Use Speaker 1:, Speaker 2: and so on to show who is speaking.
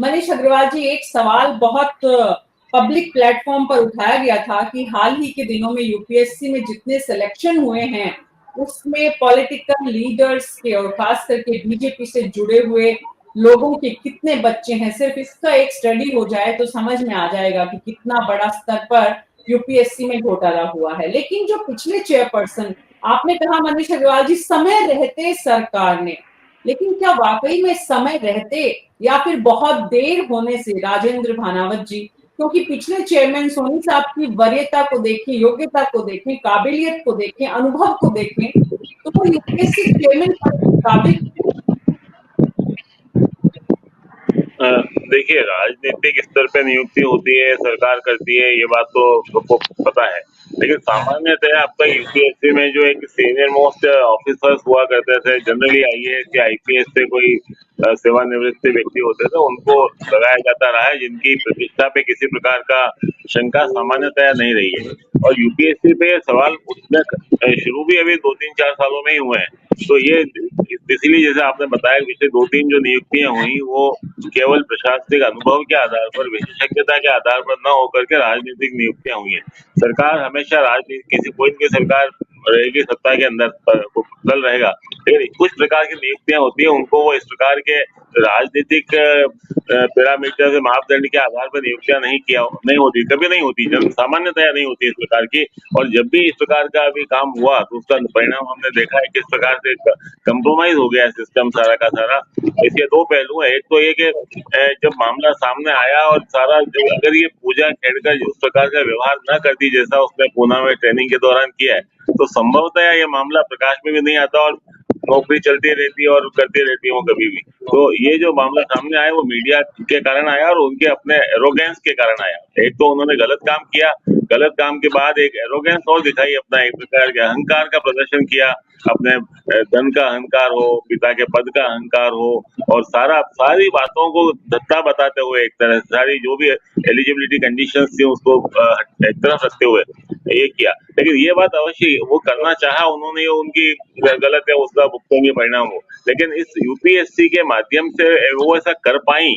Speaker 1: मनीष अग्रवाल जी, एक सवाल बहुत पब्लिक प्लेटफॉर्म पर उठाया गया था कि हाल ही के दिनों में यूपीएससी में जितने सिलेक्शन हुए हैं उसमें पॉलिटिकल लीडर्स के और खास करके बीजेपी से जुड़े हुए लोगों के कितने बच्चे हैं। सिर्फ इसका एक स्टडी हो जाए तो समझ में आ जाएगा कि कितना बड़ा स्तर पर यूपीएससी में घोटाला हुआ है। लेकिन जो पिछले चेयरपर्सन, आपने कहा मनीष अग्रवाल जी, समय रहते सरकार ने, लेकिन क्या वाकई में समय रहते या फिर बहुत देर होने से राजेंद्र भानावत जी? क्योंकि पिछले चेयरमैन सोनी साहब की वरीयता को देखें, योग्यता को देखें, काबिलियत को देखें, अनुभव को देखें, तो वो यूपीएससी चेयरमैन पद के काबिल।
Speaker 2: देखिए, राजनीतिक स्तर पे नियुक्ति होती है, सरकार करती है, ये बात तो सबको पता है। लेकिन सामान्यतः आपका यूपीएससी में जो एक सीनियर मोस्ट ऑफिसर्स हुआ करते थे, जनरली आईएएस या आईपीएस से कोई सेवानिवृत्त व्यक्ति होते थे, उनको लगाया जाता रहा है, जिनकी प्रतिष्ठा पे किसी प्रकार का शंका सामान्यतः नहीं रही है। और यूपीएससी पे ये सवाल उठने शुरू भी अभी 2-3-4 सालों में ही हुए हैं। तो ये इसीलिए जैसे आपने बताया, पिछले 2-3 जो नियुक्तियां हुई वो केवल प्रशासनिक अनुभव के आधार पर, विशेषज्ञता के आधार पर न होकर के राजनीतिक नियुक्तियां हुई हैं। सरकार हमेशा राजनीति, किसी कोई न कोई सरकार रहेगी सत्ता के अंदर, दल रहेगा, लेकिन कुछ प्रकार की नियुक्तियां होती है, उनको वो इस प्रकार के राजनीतिक पैरामीटर से, मापदंड के आधार पर नियुक्तियां नहीं होती, कभी नहीं होती, जन सामान्यतया नहीं होती इस प्रकार की। और जब भी इस प्रकार का अभी काम हुआ तो उसका परिणाम हमने देखा है, किस प्रकार से कंप्रोमाइज हो गया है सिस्टम सारा का सारा। इसके दो पहलू है। एक तो ये कि जब मामला सामने आया और सारा, अगर ये पूजा खेड़कर उस प्रकार का व्यवहार न करती जैसा उसने पूना में ट्रेनिंग के दौरान किया है, तो संभवतः ये मामला प्रकाश में भी नहीं आता और नौकरी चलती रहती है और करती रहती है वो कभी भी। तो ये जो मामला सामने आया वो मीडिया के कारण आया और उनके अपने एरोगेंस के कारण आया। एक तो उन्होंने गलत काम किया, गलत काम के बाद एक एरोगेंस और दिखाई, अपना एक प्रकार के अहंकार का प्रदर्शन किया, अपने धन का अहंकार हो, पिता के पद का अहंकार हो, और सारी बातों को धत्ता बताते हुए, एक तरह से सारी जो भी एलिजिबिलिटी कंडीशंस थी उसको एक तरफ रखते हुए ये किया। लेकिन ये बात अवश्य वो करना चाहा उन्होंने, उनकी गलत है, उसका भुगतेंगे परिणाम हो। लेकिन इस यूपीएससी के माध्यम से वो ऐसा कर पाई